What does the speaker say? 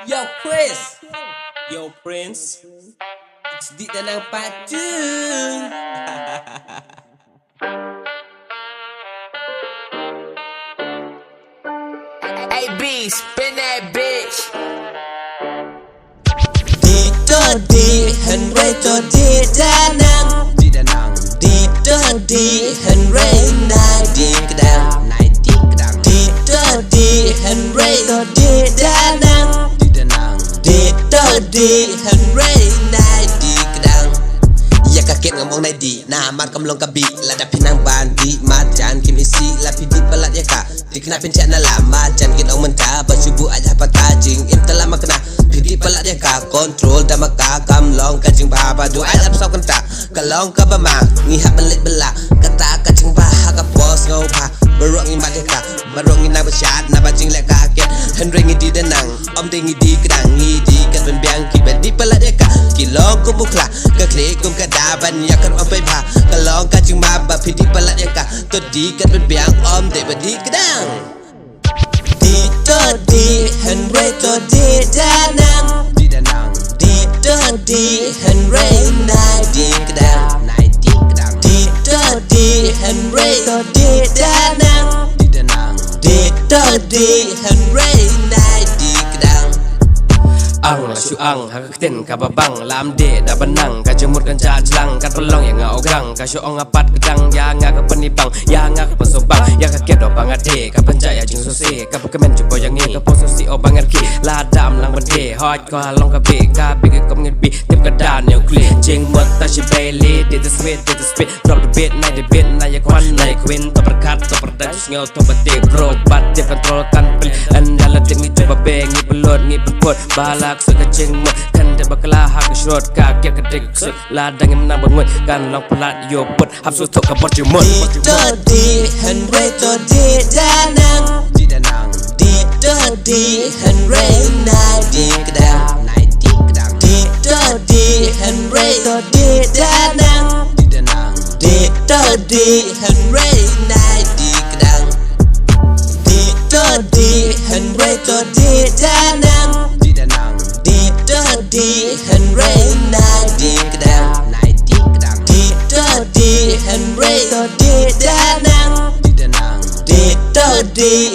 Yo Chris, yo Prince, it's di Danang Patu. AB, spin that bitch. Dito di Henry to di Danang, Di Danang, Dito di Henry na di Kedang, di Kedang, Dito di Henry to di Danang, di Danang. Dito di Henry na di Kedang. Ya kakek ngomong na di na amat kamlong kabi lada pinang bandi macan kim isi lapi di pelat ya kak dikenapin cak na lama jan kinong mentah bersubuh aja patajing im telah makna di pelat ya kak kontrol dan maka kamlong kajing baba do ai ap sau kenta kalong ka bama ngihap belit bela kata kajing bah ka bos ngau pa berok ngi mat ya kak berok ngi na besyat na bajing lek kakek Henry ngi di Danang om de ngi di Kedang ngi di kat ben biang ki ben di pelat ya kak kilong ku bukla ka klik kum ka ban ya kan om pe pha kalong ka jing ma ba phi di pelat ya kak to di kat ben biang om de ben di Kedang di to di Henry to di Danang Di Danang, di to di Henry na di Kedang di Kedang, di to di Henry to di Danang di Danang. di to di Henry na di Kedang. Ang lasyuang hakaktin kababang lam de da benang kajemut kan jelang kan pelong yang ngaogang kasyong apat kedang ya ngak penibang ya ngak pesobang ya kaket do bangade ka pencaya jing sose ka pekemen jupo yang ni ka posisi o bangerki ladam lang bende hot ko halong ka be ka big kom ngebi tip kedan yang clear jing mut ta shi bailey did the spit drop the beat night the beat na ya kwan na queen to berkat to perdas ngau to bate bro bat de control tan pel andala timi coba bengi pelot ngi pepot balak sekecing mu kan de bakala hak shot ka kek kedik sut ladang yang menang bangun kan long pelat yo put hapsu tok ka bot jemut Dito di Henry to di Danang Di Danang, Dito di Henry na di Kedang di Kedang, Dito di Henry to di Danang di Danang, Dito di Henry na di Kedang Dito di Henry to di Danang di Danang, Dito di Henry na di Kedang di Kedang, Dito di Henry to di Danang di Danang, Dito di